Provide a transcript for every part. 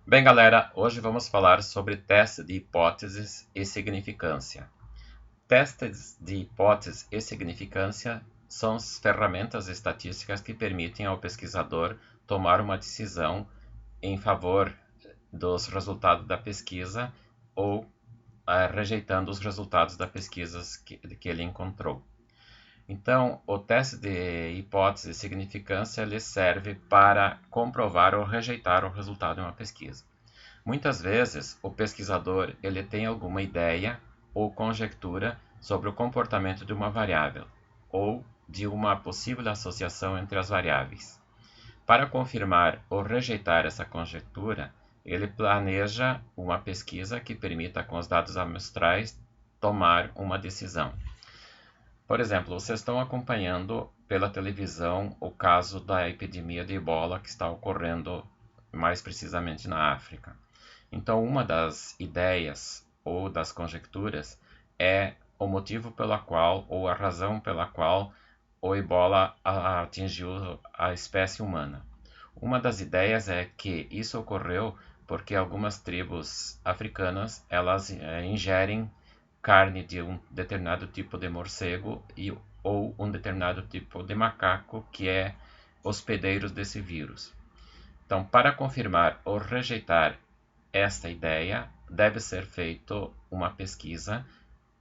Bem, galera, hoje vamos falar sobre teste de hipóteses e significância. Testes de hipóteses e significância são as ferramentas estatísticas que permitem ao pesquisador tomar uma decisão em favor dos resultados da pesquisa ou rejeitando os resultados da pesquisa que ele encontrou. Então, o teste de hipótese e significância lhe serve para comprovar ou rejeitar o resultado de uma pesquisa. Muitas vezes, o pesquisador ele tem alguma ideia ou conjectura sobre o comportamento de uma variável ou de uma possível associação entre as variáveis. Para confirmar ou rejeitar essa conjectura, ele planeja uma pesquisa que permita, com os dados amostrais, tomar uma decisão. Por exemplo, vocês estão acompanhando pela televisão o caso da epidemia de Ebola que está ocorrendo mais precisamente na África. Então, uma das ideias ou das conjecturas é o motivo pela qual ou a razão pela qual o Ebola atingiu a espécie humana. Uma das ideias é que isso ocorreu porque algumas tribos africanas elas ingerem carne de um determinado tipo de morcego ou um determinado tipo de macaco que é hospedeiro desse vírus. Então, para confirmar ou rejeitar esta ideia, deve ser feita uma pesquisa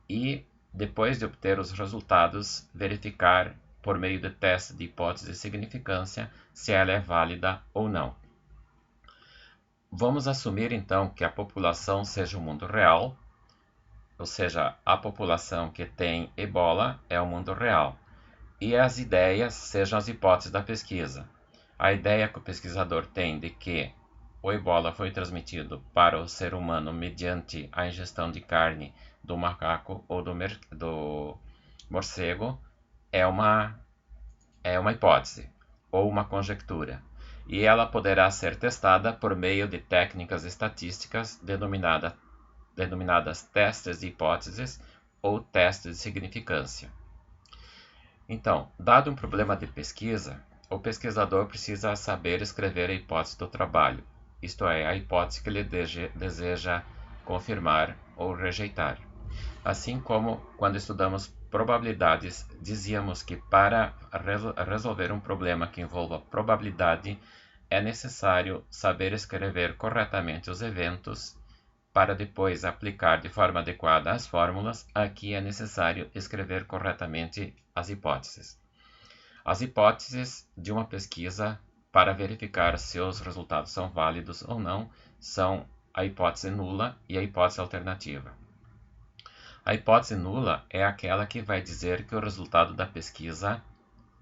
e, depois de obter os resultados, verificar por meio de teste de hipótese de significância se ela é válida ou não. Vamos assumir então que a população seja o mundo real, ou seja, a população que tem Ebola é o mundo real, e as ideias sejam as hipóteses da pesquisa. A ideia que o pesquisador tem de que o Ebola foi transmitido para o ser humano mediante a ingestão de carne do macaco ou do morcego é uma hipótese ou uma conjectura, e ela poderá ser testada por meio de técnicas estatísticas denominadas testes de hipóteses ou testes de significância. Então, dado um problema de pesquisa, o pesquisador precisa saber escrever a hipótese do trabalho, isto é, a hipótese que ele deseja confirmar ou rejeitar. Assim como quando estudamos probabilidades, dizíamos que para resolver um problema que envolva probabilidade, é necessário saber escrever corretamente os eventos para depois aplicar de forma adequada as fórmulas. Aqui é necessário escrever corretamente as hipóteses. As hipóteses de uma pesquisa para verificar se os resultados são válidos ou não são a hipótese nula e a hipótese alternativa. A hipótese nula é aquela que vai dizer que o resultado da pesquisa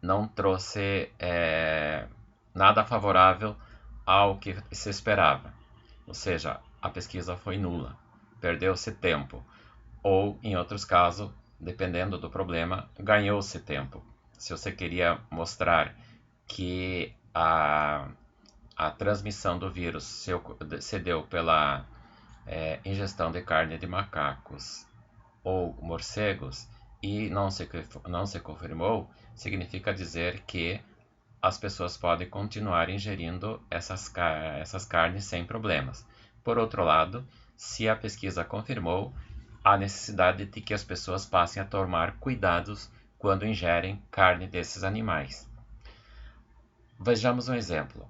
não trouxe nada favorável ao que se esperava. Ou seja, a pesquisa foi nula, perdeu-se tempo. Ou, em outros casos, dependendo do problema, ganhou-se tempo. Se você queria mostrar que a transmissão do vírus se deu pela ingestão de carne de macacos ou morcegos e não se confirmou, significa dizer que as pessoas podem continuar ingerindo essas carnes sem problemas. Por outro lado, se a pesquisa confirmou, há necessidade de que as pessoas passem a tomar cuidados quando ingerem carne desses animais. Vejamos um exemplo.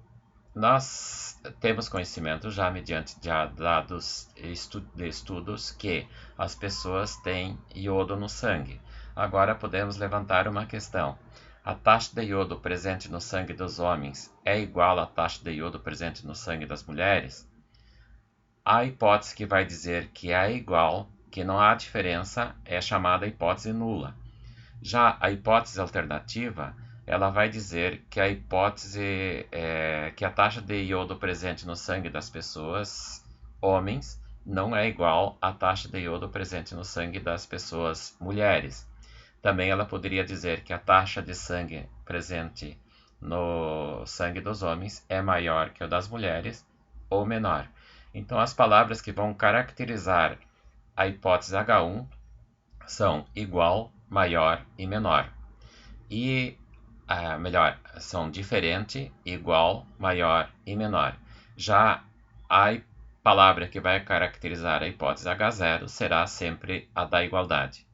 Nós temos conhecimento já mediante dados de estudos que as pessoas têm iodo no sangue. Agora podemos levantar uma questão. A taxa de iodo presente no sangue dos homens é igual à taxa de iodo presente no sangue das mulheres? A hipótese que vai dizer que é igual, que não há diferença, é chamada hipótese nula. Já a hipótese alternativa, ela vai dizer que a hipótese que a taxa de iodo presente no sangue das pessoas, homens, não é igual à taxa de iodo presente no sangue das pessoas, mulheres. Também ela poderia dizer que a taxa de sangue presente no sangue dos homens é maior que a das mulheres ou menor. Então, as palavras que vão caracterizar a hipótese H1 são igual, maior e menor. E, melhor, são diferente, igual, maior e menor. Já a palavra que vai caracterizar a hipótese H0 será sempre a da igualdade.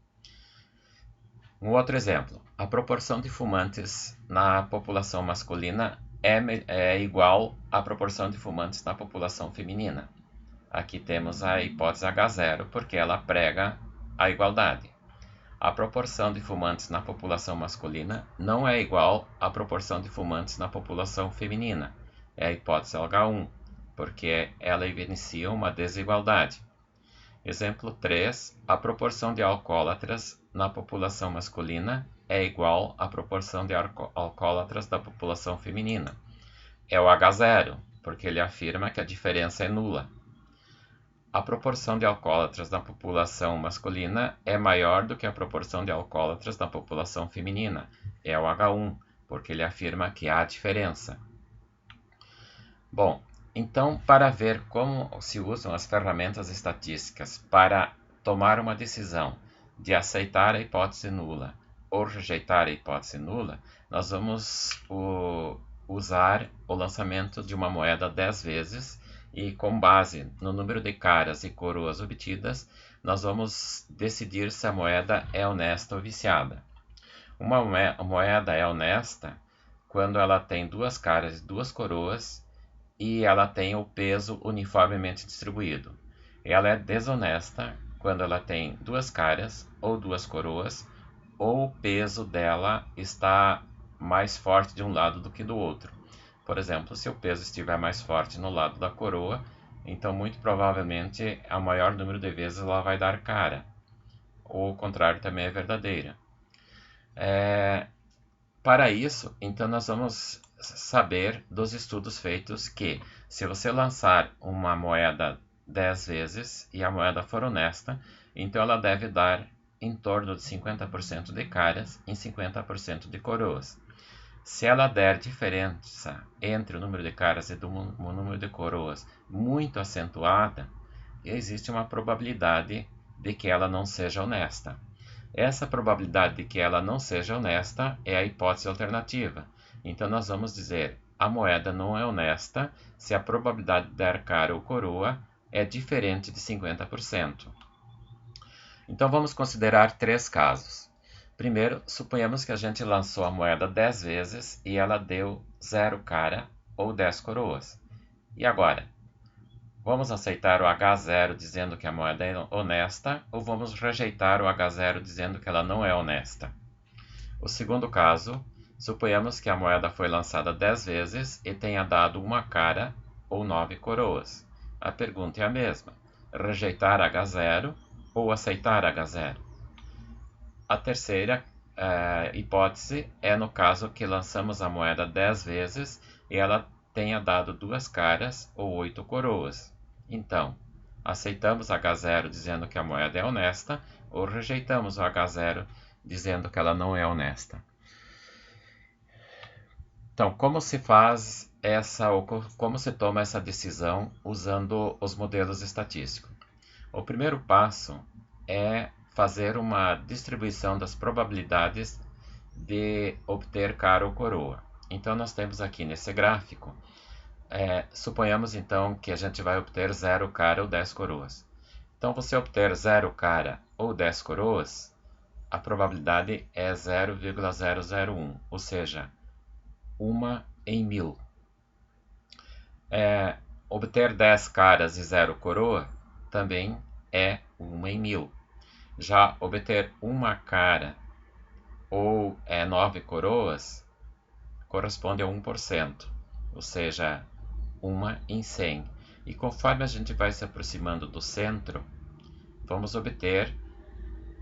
Um outro exemplo, a proporção de fumantes na população masculina é igual à proporção de fumantes na população feminina. Aqui temos a hipótese H0, porque ela prega a igualdade. A proporção de fumantes na população masculina não é igual à proporção de fumantes na população feminina. É a hipótese H1, porque ela evidencia uma desigualdade. Exemplo 3. A proporção de alcoólatras na população masculina é igual à proporção de alcoólatras da população feminina. É o H0, porque ele afirma que a diferença é nula. A proporção de alcoólatras na população masculina é maior do que a proporção de alcoólatras na população feminina. É o H1, porque ele afirma que há diferença. Bom, então, para ver como se usam as ferramentas estatísticas para tomar uma decisão de aceitar a hipótese nula ou rejeitar a hipótese nula, nós vamos usar o lançamento de uma moeda 10 vezes e, com base no número de caras e coroas obtidas, nós vamos decidir se a moeda é honesta ou viciada. Uma moeda é honesta quando ela tem 2 caras e 2 coroas e ela tem o peso uniformemente distribuído. Ela é desonesta quando ela tem 2 caras ou 2 coroas, ou o peso dela está mais forte de um lado do que do outro. Por exemplo, se o peso estiver mais forte no lado da coroa, então muito provavelmente a maior número de vezes ela vai dar cara. Ou o contrário também é verdadeira. Para isso, então nós vamos saber dos estudos feitos que, se você lançar uma moeda 10 vezes e a moeda for honesta, então ela deve dar em torno de 50% de caras e 50% de coroas. Se ela der diferença entre o número de caras e o número de coroas muito acentuada, existe uma probabilidade de que ela não seja honesta. Essa probabilidade de que ela não seja honesta é a hipótese alternativa. Então, nós vamos dizer a moeda não é honesta se a probabilidade de dar cara ou coroa é diferente de 50%. Então, vamos considerar 3 casos. Primeiro, suponhamos que a gente lançou a moeda 10 vezes e ela deu 0 cara ou 10 coroas. E agora? Vamos aceitar o H0 dizendo que a moeda é honesta ou vamos rejeitar o H0 dizendo que ela não é honesta? O segundo caso, suponhamos que a moeda foi lançada 10 vezes e tenha dado 1 cara ou 9 coroas. A pergunta é a mesma: rejeitar H0 ou aceitar H0? A terceira hipótese é no caso que lançamos a moeda 10 vezes e ela tenha dado 2 caras ou 8 coroas. Então, aceitamos H0 dizendo que a moeda é honesta ou rejeitamos o H0 dizendo que ela não é honesta. Então, como se faz ou como se toma essa decisão usando os modelos estatísticos? O primeiro passo é fazer uma distribuição das probabilidades de obter cara ou coroa. Então, nós temos aqui nesse gráfico, suponhamos então que a gente vai obter 0 cara ou 10 coroas. Então, você obter 0 cara ou 10 coroas, a probabilidade é 0,001, ou seja, 1 em 1000. Obter 10 caras e 0 coroa também é 1 em 1000. Já obter 1 cara ou 9 coroas corresponde a 1%, ou seja, 1 em 100. E conforme a gente vai se aproximando do centro, vamos obter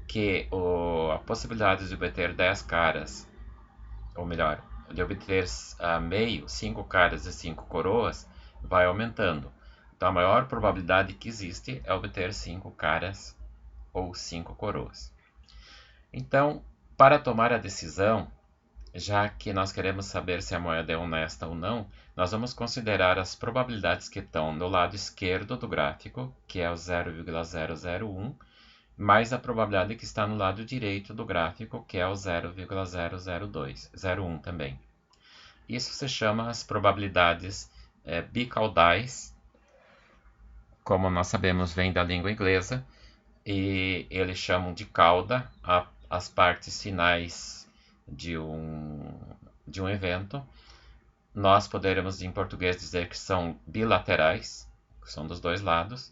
que a possibilidade de obter 10 caras, ou melhor, de obter meio, 5 caras e 5 coroas, vai aumentando. Então a maior probabilidade que existe é obter 5 caras ou 5 coroas. Então, para tomar a decisão, já que nós queremos saber se a moeda é honesta ou não, nós vamos considerar as probabilidades que estão no lado esquerdo do gráfico, que é o 0,001, mais a probabilidade que está no lado direito do gráfico, que é o 0,002, 01 também. Isso se chama as probabilidades bicaudais como nós sabemos, vem da língua inglesa, e eles chamam de cauda as partes finais de um evento. Nós poderemos em português dizer que são bilaterais, que são dos dois lados,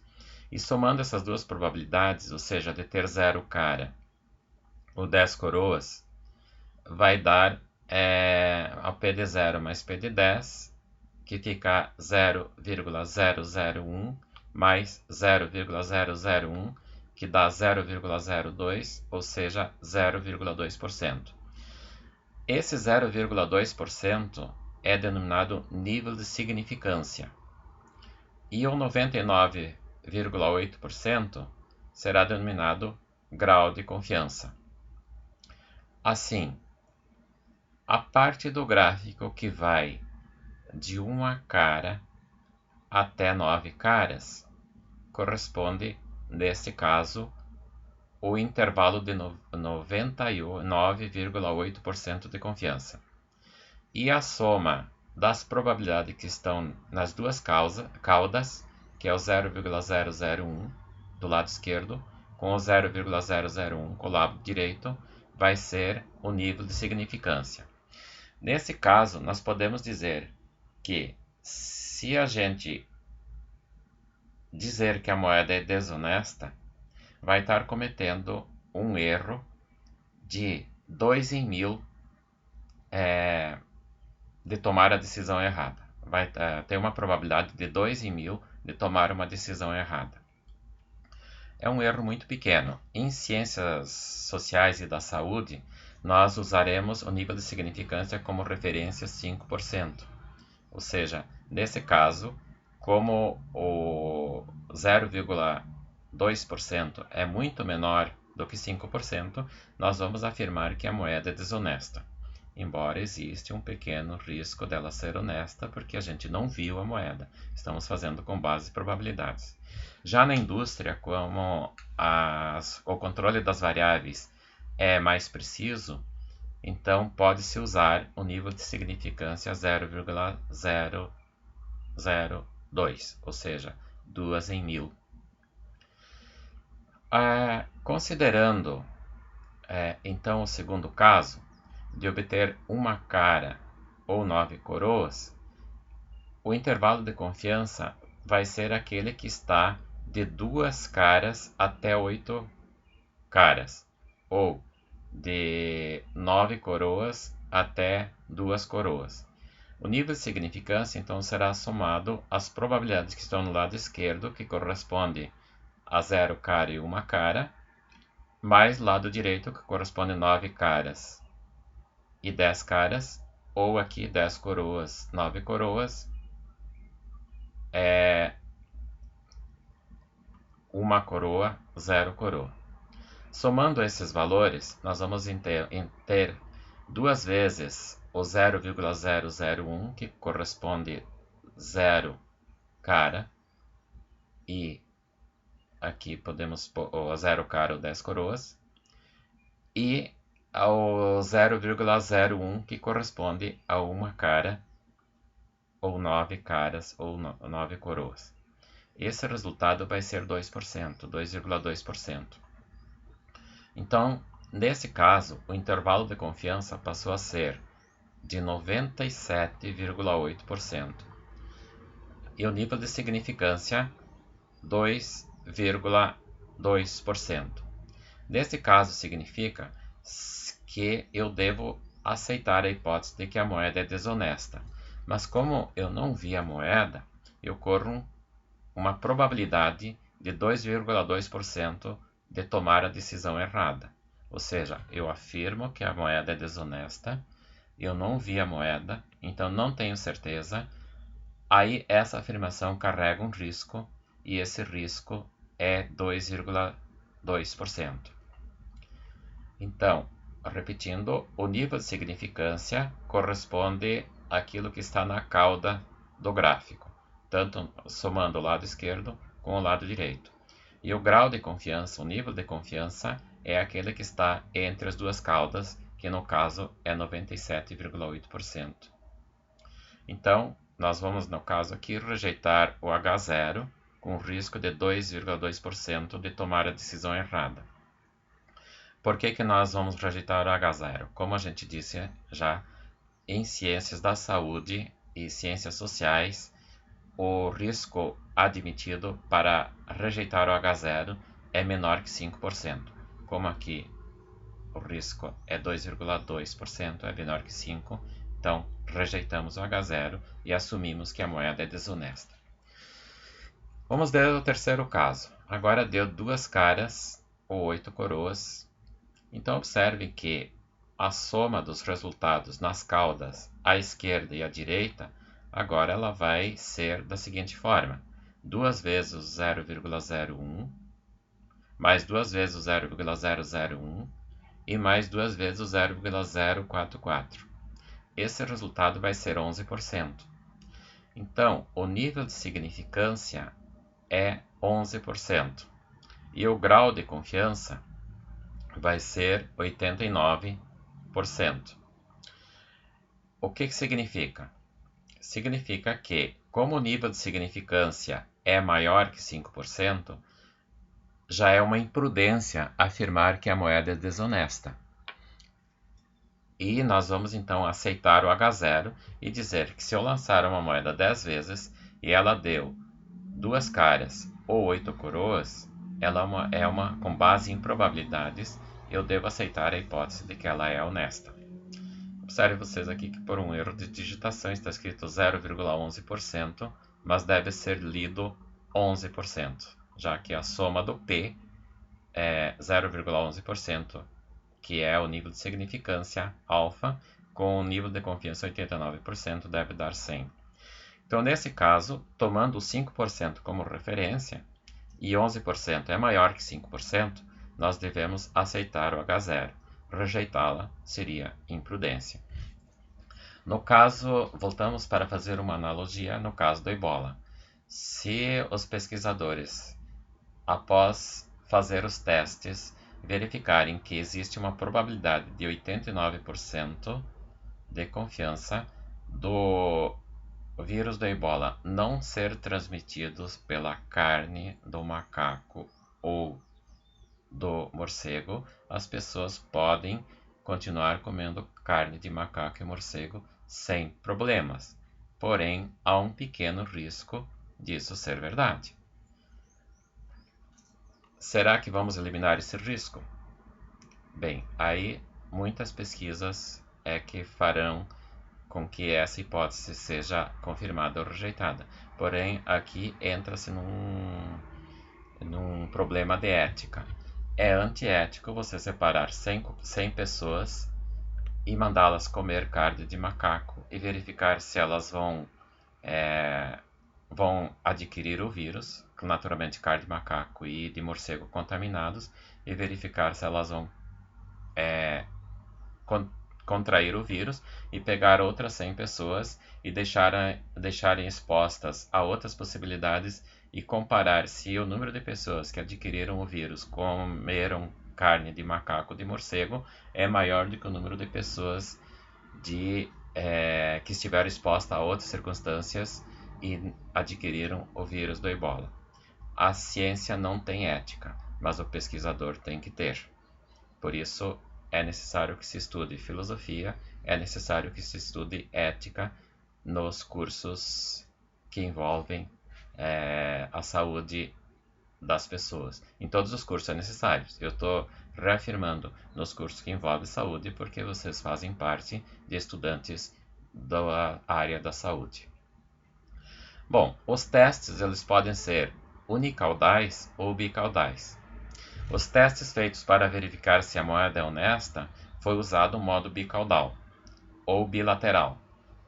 e somando essas duas probabilidades, ou seja, de ter 0 cara ou 10 coroas, vai dar ao P de 0 mais P de 10, que fica 0,001 mais 0,001, que dá 0,02, ou seja, 0,2%. Esse 0,2% é denominado nível de significância. E o 99,8% será denominado grau de confiança. Assim, a parte do gráfico que vai de 1 cara até 9 caras corresponde, neste caso, o intervalo de 99,8% de confiança. E a soma das probabilidades que estão nas duas caudas, que é o 0,001 do lado esquerdo, com o 0,001 com o lado direito, vai ser o nível de significância. Nesse caso, nós podemos dizer que se a gente dizer que a moeda é desonesta, vai estar cometendo um erro de 2 em 1000 de tomar a decisão errada. Vai ter uma probabilidade de 2 em 1000 de tomar uma decisão errada. É um erro muito pequeno. Em ciências sociais e da saúde, nós usaremos o nível de significância como referência 5%. Ou seja, nesse caso, como o 0,2% é muito menor do que 5%, nós vamos afirmar que a moeda é desonesta. Embora existe um pequeno risco dela ser honesta, porque a gente não viu a moeda. Estamos fazendo com base em probabilidades. Já na indústria, como o controle das variáveis é mais preciso, então pode-se usar o nível de significância 0,002, ou seja, 2 em 1000. Considerando então o segundo caso, de obter 1 cara ou 9 coroas, o intervalo de confiança vai ser aquele que está de 2 caras até 8 caras, ou de 9 coroas até 2 coroas. O nível de significância, então, será somado às probabilidades que estão no lado esquerdo, que corresponde a 0 cara e 1 cara, mais lado direito, que corresponde a 9 caras e 10 caras, ou aqui 10 coroas, 9 coroas, 1 coroa, 0 coroa. Somando esses valores, nós vamos ter 2 vezes o 0,001, que corresponde 0 cara, e aqui podemos pôr o 0 cara ou 10 coroas, e ao 0,01, que corresponde a 1 cara, ou 9 caras, ou 9 coroas. Esse resultado vai ser 2%, 2,2%. Então, nesse caso, o intervalo de confiança passou a ser de 97,8%. E o nível de significância, 2,2%. Nesse caso, significa que eu devo aceitar a hipótese de que a moeda é desonesta. Mas como eu não vi a moeda, eu corro uma probabilidade de 2,2% de tomar a decisão errada. Ou seja, eu afirmo que a moeda é desonesta, eu não vi a moeda, então não tenho certeza. Aí essa afirmação carrega um risco, e esse risco é 2,2%. Então, repetindo, o nível de significância corresponde àquilo que está na cauda do gráfico, tanto somando o lado esquerdo com o lado direito. E o grau de confiança, o nível de confiança, é aquele que está entre as duas caudas, que no caso é 97,8%. Então, nós vamos, no caso aqui, rejeitar o H0 com risco de 2,2% de tomar a decisão errada. Por que nós vamos rejeitar o H0? Como a gente disse já, em ciências da saúde e ciências sociais, o risco admitido para rejeitar o H0 é menor que 5%. Como aqui o risco é 2,2%, é menor que 5%, então rejeitamos o H0 e assumimos que a moeda é desonesta. Vamos ver o terceiro caso. Agora deu 2 caras ou 8 coroas. Então observe que a soma dos resultados nas caudas à esquerda e à direita, agora ela vai ser da seguinte forma: 2 vezes o 0,01, mais 2 vezes o 0,001 e mais 2 vezes o 0,044. Esse resultado vai ser 11%. Então, o nível de significância é 11%. E o grau de confiança vai ser 89%. O que significa? Significa que, como o nível de significância é maior que 5%, já é uma imprudência afirmar que a moeda é desonesta. E nós vamos então aceitar o H0 e dizer que se eu lançar uma moeda 10 vezes e ela deu 2 caras ou 8 coroas, ela com base em probabilidades, eu devo aceitar a hipótese de que ela é honesta. Observe vocês aqui que por um erro de digitação está escrito 0,11%, mas deve ser lido 11%, já que a soma do P é 0,11%, que é o nível de significância alfa, com o nível de confiança 89%, deve dar 100. Então, nesse caso, tomando 5% como referência, e 11% é maior que 5%, nós devemos aceitar o H0. Rejeitá-la seria imprudência. No caso, voltamos para fazer uma analogia no caso do ebola. Se os pesquisadores, após fazer os testes, verificarem que existe uma probabilidade de 89% de confiança do vírus do ebola não ser transmitido pela carne do macaco ou do morcego, as pessoas podem continuar comendo carne de macaco e morcego sem problemas. Porém, há um pequeno risco disso ser verdade. Será que vamos eliminar esse risco? Bem, aí muitas pesquisas que farão com que essa hipótese seja confirmada ou rejeitada. Porém, aqui entra-se num problema de ética. É antiético você separar 100 pessoas e mandá-las comer carne de macaco e verificar se elas vão adquirir o vírus, naturalmente carne de macaco e de morcego contaminados, e verificar se elas vão contrair o vírus, e pegar outras 100 pessoas e deixarem expostas a outras possibilidades e comparar se o número de pessoas que adquiriram o vírus comeram carne de macaco ou de morcego é maior do que o número de pessoas que estiveram expostas a outras circunstâncias e adquiriram o vírus do ebola. A ciência não tem ética, mas o pesquisador tem que ter. Por isso, é necessário que se estude filosofia, é necessário que se estude ética nos cursos que envolvem a saúde das pessoas. Em todos os cursos é necessário. Eu estou reafirmando nos cursos que envolvem saúde porque vocês fazem parte de estudantes da área da saúde. Bom, os testes eles podem ser unicaudais ou bicaudais. Os testes feitos para verificar se a moeda é honesta foi usado o modo bicaudal ou bilateral,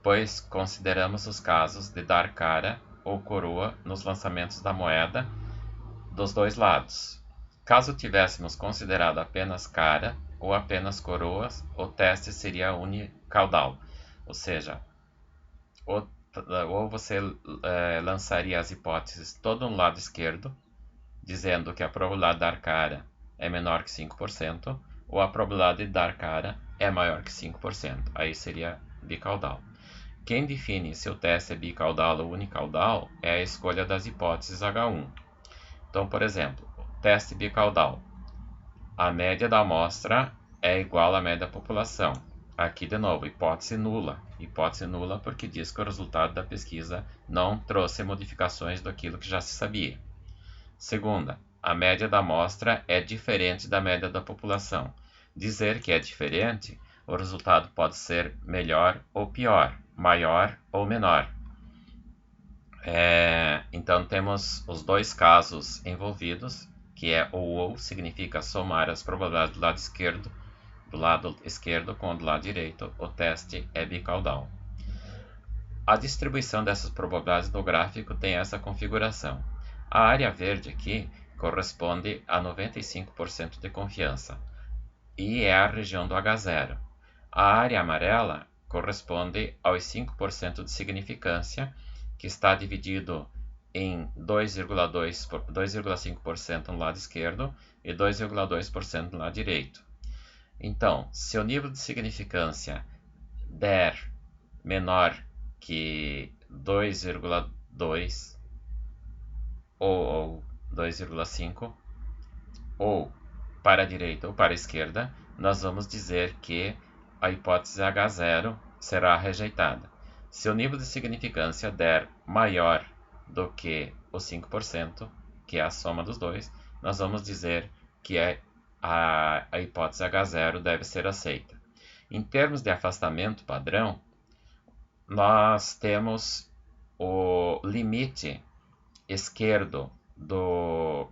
pois consideramos os casos de dar cara ou coroa nos lançamentos da moeda dos dois lados. Caso tivéssemos considerado apenas cara ou apenas coroas, o teste seria unicaudal, ou seja, ou você lançaria as hipóteses todo no lado esquerdo, dizendo que a probabilidade de dar cara é menor que 5%, ou a probabilidade de dar cara é maior que 5%. Aí seria bicaudal. Quem define se o teste é bicaudal ou unicaudal é a escolha das hipóteses H1. Então, por exemplo, teste bicaudal. A média da amostra é igual à média da população. Aqui, de novo, hipótese nula. Hipótese nula porque diz que o resultado da pesquisa não trouxe modificações daquilo que já se sabia. Segunda, a média da amostra é diferente da média da população. Dizer que é diferente, o resultado pode ser melhor ou pior, maior ou menor. Então temos os dois casos envolvidos, que é o ou significa somar as probabilidades do lado esquerdo com o do lado direito. O teste é bicaudal. A distribuição dessas probabilidades no gráfico tem essa configuração. A área verde aqui corresponde a 95% de confiança e é a região do H0. A área amarela corresponde aos 5% de significância, que está dividido em 2,5% no lado esquerdo e 2,2% no lado direito. Então, se o nível de significância der menor que 2,2 ou 2,5, ou para a direita ou para a esquerda, nós vamos dizer que a hipótese H0 será rejeitada. Se o nível de significância der maior do que os 5%, que é a soma dos dois, nós vamos dizer que a hipótese H0 deve ser aceita. Em termos de afastamento padrão, nós temos o limite esquerdo do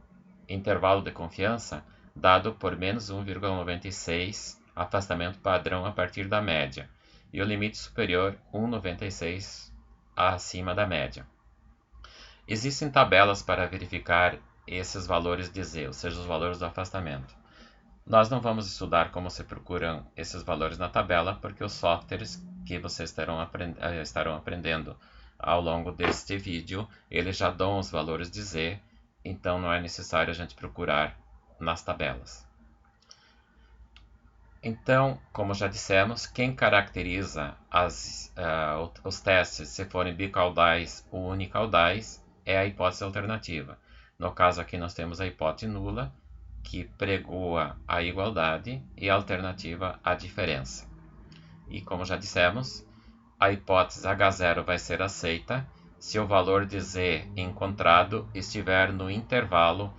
intervalo de confiança dado por menos 1,96 afastamento padrão a partir da média, e o limite superior 1,96 acima da média. Existem tabelas para verificar esses valores de Z, ou seja, os valores do afastamento. Nós não vamos estudar como se procuram esses valores na tabela, porque os softwares que vocês estarão aprendendo ao longo deste vídeo, eles já dão os valores de Z, então não é necessário a gente procurar nas tabelas. Então, como já dissemos, quem caracteriza os testes se forem bicaudais ou unicaudais é a hipótese alternativa. No caso aqui nós temos a hipótese nula, que pregoa a igualdade, e a alternativa a diferença. E como já dissemos, a hipótese H0 vai ser aceita se o valor de Z encontrado estiver no intervalo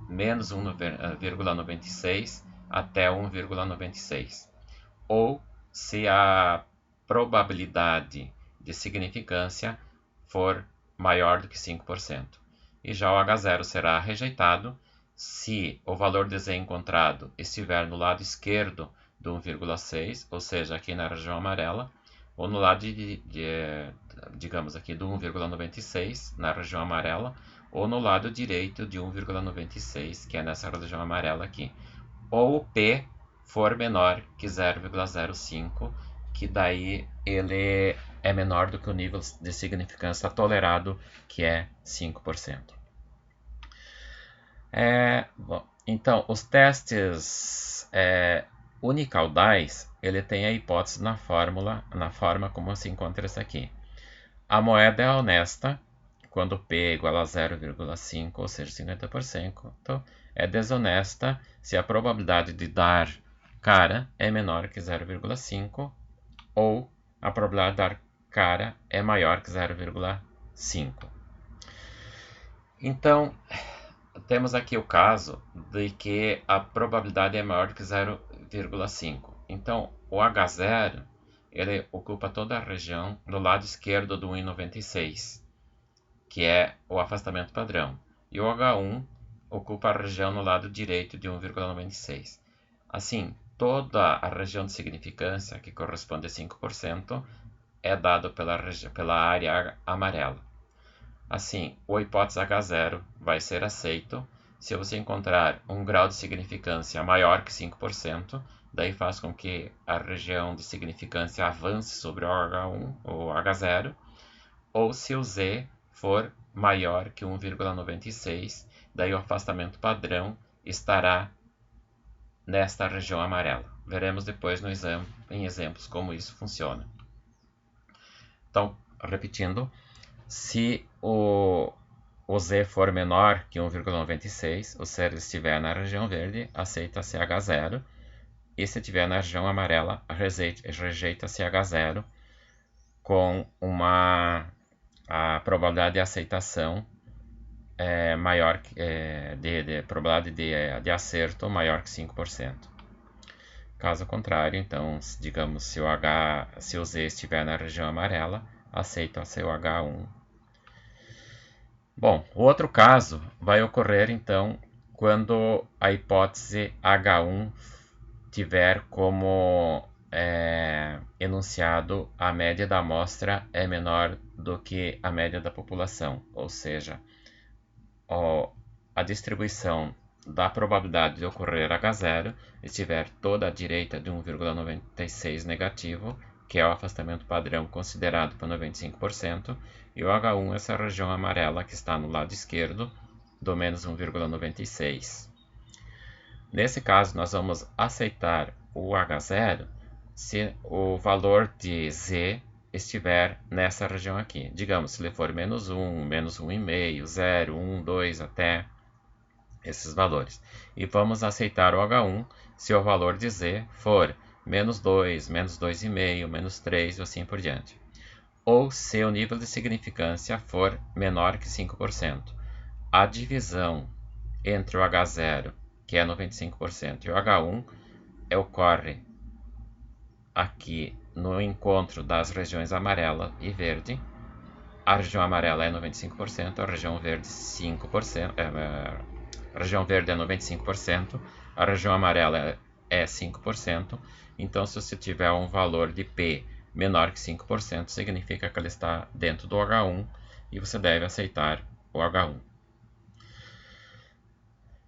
menos 1,96 até 1,96, ou se a probabilidade de significância for maior do que 5%. E já o H0 será rejeitado se o valor de Z encontrado estiver no lado esquerdo do 1,6, ou seja, aqui na região amarela, ou no lado digamos aqui, do 1,96, na região amarela, ou no lado direito de 1,96, que é nessa região amarela aqui. Ou o P for menor que 0,05, que daí ele é menor do que o nível de significância tolerado, que é 5%. Bom, então, os testes unicaudais, ele tem a hipótese na forma como se encontra essa aqui. A moeda é honesta quando P é igual a 0,5, ou seja, 50%. Então, é desonesta se a probabilidade de dar cara é menor que 0,5, ou a probabilidade de dar cara é maior que 0,5. Então, temos aqui o caso de que a probabilidade é maior que 0,5. Então, o H0 ele ocupa toda a região do lado esquerdo do 1,96, que é o afastamento padrão. E o H1 ocupa a região no lado direito de 1,96. Assim, toda a região de significância, que corresponde a 5%, é dado pela área amarela. Assim, o hipótese H0 vai ser aceito se você encontrar um grau de significância maior que 5%, daí faz com que a região de significância avance sobre o H1 ou H0, ou se o Z for maior que 1,96, daí o afastamento padrão estará nesta região amarela. Veremos depois em exemplos como isso funciona. Então, repetindo, se o Z for menor que 1,96, ou se ele estiver na região verde, aceita CH0, e se estiver na região amarela, rejeita CH0 com a probabilidade de aceitação maior de probabilidade de acerto maior que 5%. Caso contrário, então, digamos, se o Z estiver na região amarela, aceita seu H1. Bom, o outro caso vai ocorrer, então, quando a hipótese H1 tiver como enunciado a média da amostra é menor do que a média da população, ou seja, a distribuição da probabilidade de ocorrer H0 estiver toda à direita de 1,96 negativo, que é o afastamento padrão considerado por 95%, e o H1 essa região amarela que está no lado esquerdo do menos 1,96. Nesse caso, nós vamos aceitar o H0 se o valor de Z estiver nessa região aqui. Digamos, se ele for menos 1, menos 1,5, 0, 1, 2, até esses valores. E vamos aceitar o H1 se o valor de Z for menos 2, menos 2,5, menos 3 e assim por diante. Ou se o nível de significância for menor que 5%. A divisão entre o H0, que é 95%, e o H1 ocorre aqui no encontro das regiões amarela e verde. A região amarela é 95%, a região verde 5%, a região verde é 95%, a região amarela é 5%. Então, se você tiver um valor de P menor que 5%, significa que ele está dentro do H1 e você deve aceitar o H1.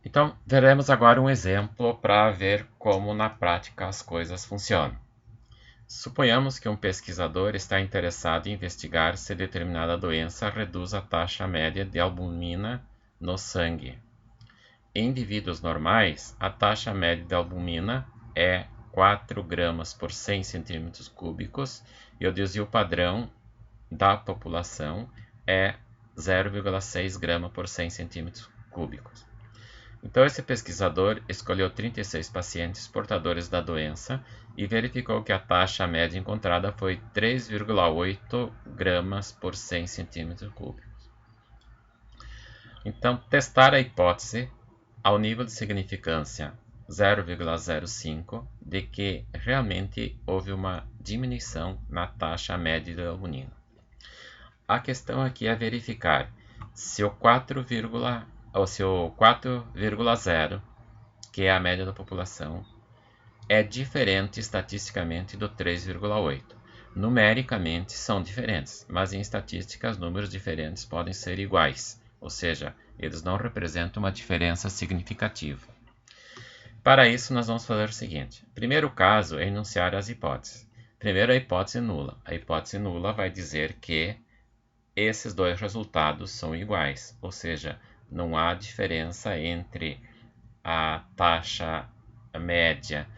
Então, veremos agora um exemplo para ver como na prática as coisas funcionam. Suponhamos que um pesquisador está interessado em investigar se determinada doença reduz a taxa média de albumina no sangue. Em indivíduos normais, a taxa média de albumina é 4 gramas por 100 centímetros cúbicos e o desvio padrão da população é 0,6 grama por 100 centímetros cúbicos. Então, esse pesquisador escolheu 36 pacientes portadores da doença e verificou que a taxa média encontrada foi 3,8 gramas por 100 centímetros cúbicos. Então, testar a hipótese ao nível de significância 0,05 de que realmente houve uma diminuição na taxa média de albumina. A questão aqui é verificar se o 4,0, que é a média da população, é diferente estatisticamente do 3,8. Numericamente são diferentes, mas em estatísticas números diferentes podem ser iguais, ou seja, eles não representam uma diferença significativa. Para isso, nós vamos fazer o seguinte. Primeiro caso é enunciar as hipóteses. Primeiro, a hipótese nula. A hipótese nula vai dizer que esses dois resultados são iguais, ou seja, não há diferença entre a taxa média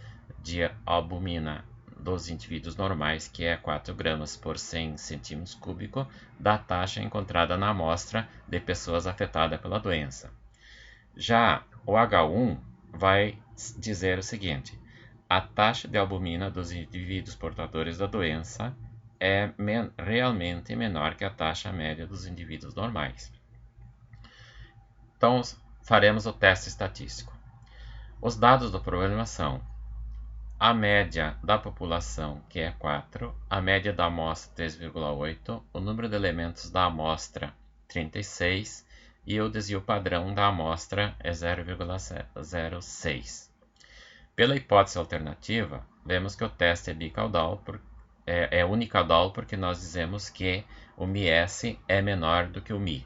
de albumina dos indivíduos normais, que é 4 gramas por 100 centímetros cúbicos, da taxa encontrada na amostra de pessoas afetadas pela doença. Já o H1 vai dizer o seguinte: a taxa de albumina dos indivíduos portadores da doença é realmente menor que a taxa média dos indivíduos normais. Então, faremos o teste estatístico. Os dados do problema são a média da população, que é 4, a média da amostra 3,8, o número de elementos da amostra 36 e o desvio padrão da amostra é 0,06. Pela hipótese alternativa, vemos que o teste é bicaudal, é unicaudal porque nós dizemos que o μS é menor do que o μ.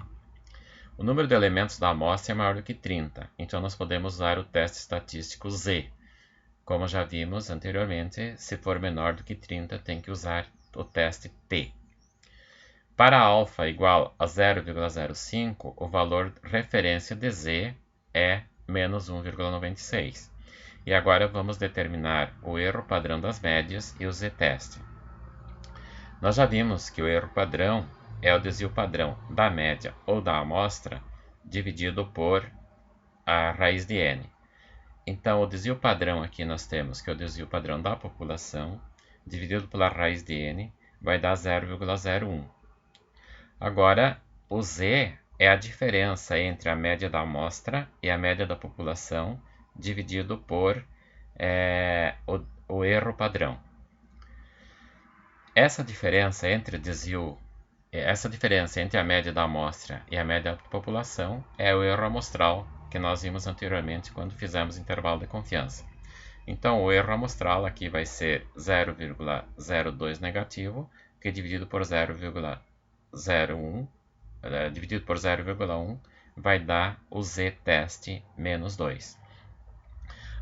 O número de elementos da amostra é maior do que 30, então nós podemos usar o teste estatístico Z. Como já vimos anteriormente, se for menor do que 30, tem que usar o teste T. Para alfa igual a 0,05, o valor referência de Z é menos 1,96. E agora vamos determinar o erro padrão das médias e o Z-teste. Nós já vimos que o erro padrão é o desvio padrão da média ou da amostra dividido por a raiz de n. Então, o desvio padrão aqui nós temos que é o desvio padrão da população dividido pela raiz de n vai dar 0,01. Agora, o z é a diferença entre a média da amostra e a média da população dividido por o erro padrão. Essa diferença entre a média da amostra e a média da população é o erro amostral que nós vimos anteriormente quando fizemos intervalo de confiança. Então, o erro amostral aqui vai ser 0,02 negativo, que dividido por 0,01, dividido por 0,1, vai dar o z-teste menos 2.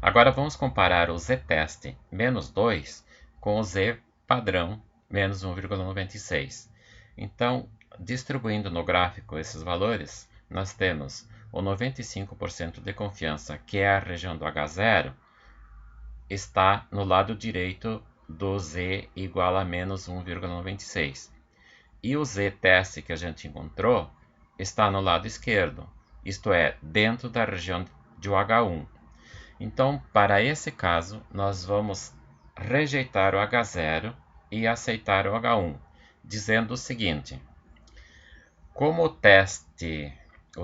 Agora, vamos comparar o z-teste menos 2 com o z padrão menos 1,96. Então, distribuindo no gráfico esses valores, nós temos o 95% de confiança, que é a região do H0, está no lado direito do z igual a menos 1,96. E o z-teste que a gente encontrou está no lado esquerdo, isto é, dentro da região de H1. Então, para esse caso, nós vamos rejeitar o H0 e aceitar o H1, dizendo o seguinte: como o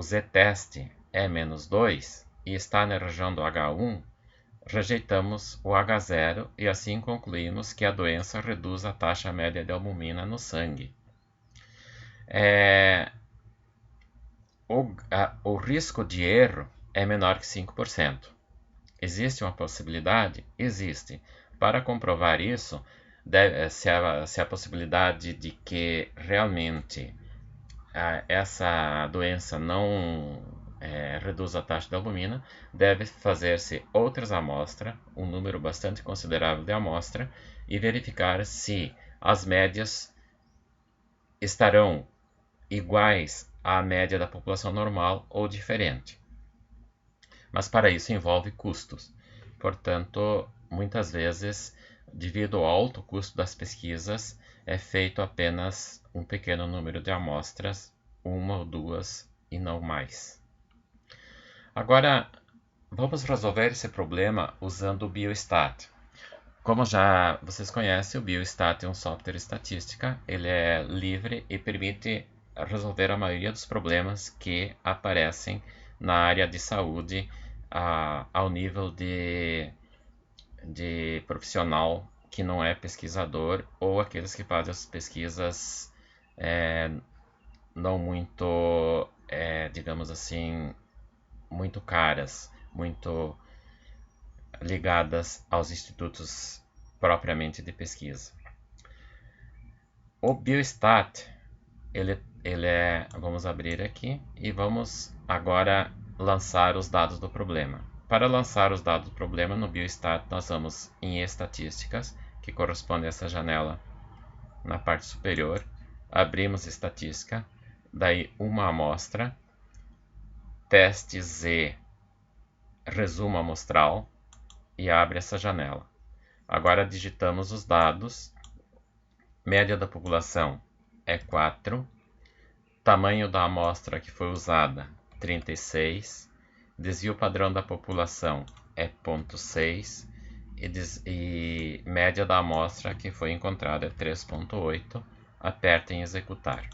z-teste é menos 2 e está na região do H1, rejeitamos o H0 e assim concluímos que a doença reduz a taxa média de albumina no sangue. O risco de erro é menor que 5%. Existe uma possibilidade? Existe. Para comprovar isso, se a possibilidade de que realmente essa doença não reduz a taxa de albumina, deve fazer-se outras amostras, um número bastante considerável de amostras, e verificar se as médias estarão iguais à média da população normal ou diferente. Mas para isso envolve custos. Portanto, muitas vezes, devido ao alto custo das pesquisas, é feito apenas um pequeno número de amostras, uma ou duas e não mais. Agora, vamos resolver esse problema usando o Biostat. Como já vocês conhecem, o Biostat é um software estatística, ele é livre e permite resolver a maioria dos problemas que aparecem na área de saúde ao nível de profissional que não é pesquisador ou aqueles que fazem as pesquisas não muito, digamos assim, muito caras, muito ligadas aos institutos propriamente de pesquisa. O Biostat, vamos abrir aqui e vamos agora lançar os dados do problema. Para lançar os dados do problema no Biostat, nós vamos em Estatísticas, que corresponde a essa janela na parte superior. Abrimos Estatística, daí uma amostra, teste Z, resumo amostral, e abre essa janela. Agora digitamos os dados. Média da população é 4. Tamanho da amostra que foi usada, 36. Desvio padrão da população é 0,6. E média da amostra que foi encontrada é 3,8. Apertem em executar.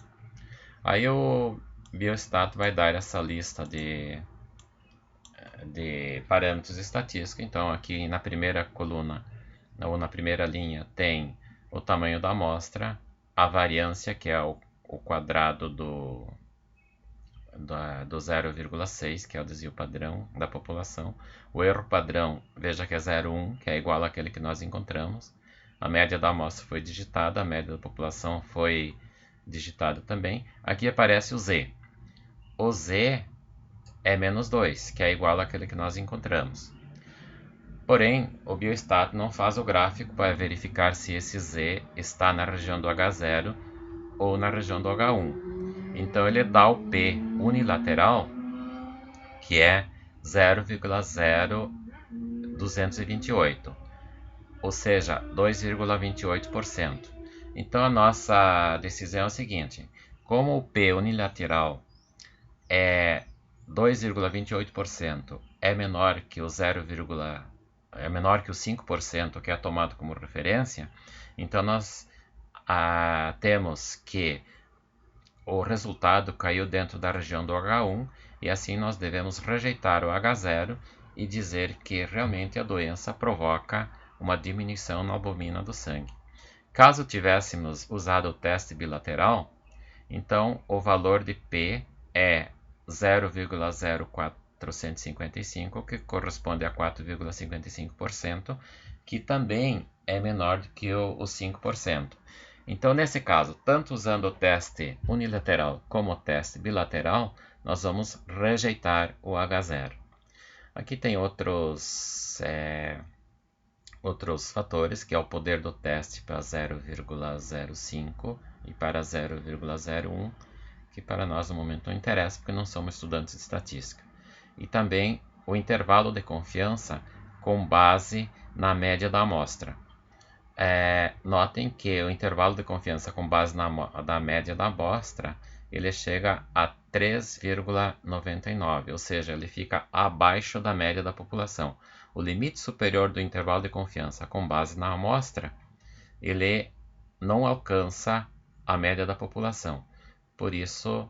Aí o Biostat vai dar essa lista de parâmetros estatísticos. Então, aqui na primeira coluna, ou na primeira linha, tem o tamanho da amostra, a variância, que é o quadrado do 0,6, que é o desvio padrão da população. O erro padrão, veja que é 0,1, que é igual àquele que nós encontramos. A média da amostra foi digitada, a média da população foi digitada também. Aqui aparece o Z. O Z é menos 2, que é igual àquele que nós encontramos. Porém, o Biostat não faz o gráfico para verificar se esse Z está na região do H0 ou na região do H1. Então, ele dá o P unilateral, que é 0,0228, ou seja, 2,28%. Então a nossa decisão é o seguinte: como o P unilateral é 2,28%, é menor que o 5% que é tomado como referência, então nós temos que o resultado caiu dentro da região do H1 e assim nós devemos rejeitar o H0 e dizer que realmente a doença provoca uma diminuição na albumina do sangue. Caso tivéssemos usado o teste bilateral, então o valor de P é 0,0455, que corresponde a 4,55%, que também é menor do que o 5%. Então, nesse caso, tanto usando o teste unilateral como o teste bilateral, nós vamos rejeitar o H0. Aqui tem outros fatores, que é o poder do teste para 0,05 e para 0,01, que para nós no momento não interessa, porque não somos estudantes de estatística. E também o intervalo de confiança com base na média da amostra. Notem que o intervalo de confiança com base na média da amostra, ele chega a 3,99, ou seja, ele fica abaixo da média da população. O limite superior do intervalo de confiança com base na amostra, ele não alcança a média da população. Por isso,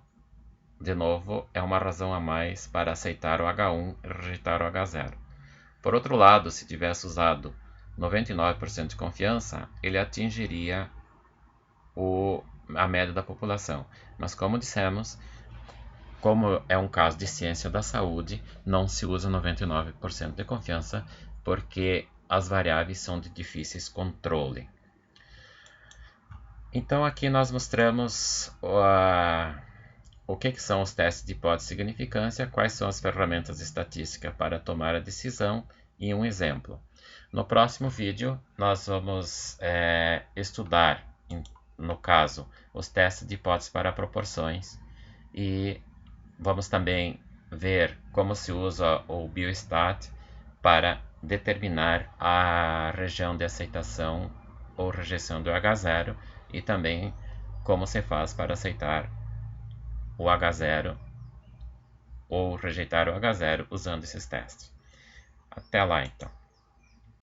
de novo, é uma razão a mais para aceitar o H1 e rejeitar o H0. Por outro lado, se tivesse usado 99% de confiança, ele atingiria a média da população. Mas como dissemos, como é um caso de ciência da saúde, não se usa 99% de confiança, porque as variáveis são de difíceis controle. Então aqui nós mostramos o que são os testes de hipótese de significância, quais são as ferramentas estatísticas para tomar a decisão e um exemplo. No próximo vídeo, nós vamos estudar, no caso, os testes de hipótese para proporções e vamos também ver como se usa o biostat para determinar a região de aceitação ou rejeição do H0 e também como se faz para aceitar o H0 ou rejeitar o H0 usando esses testes. Até lá, então.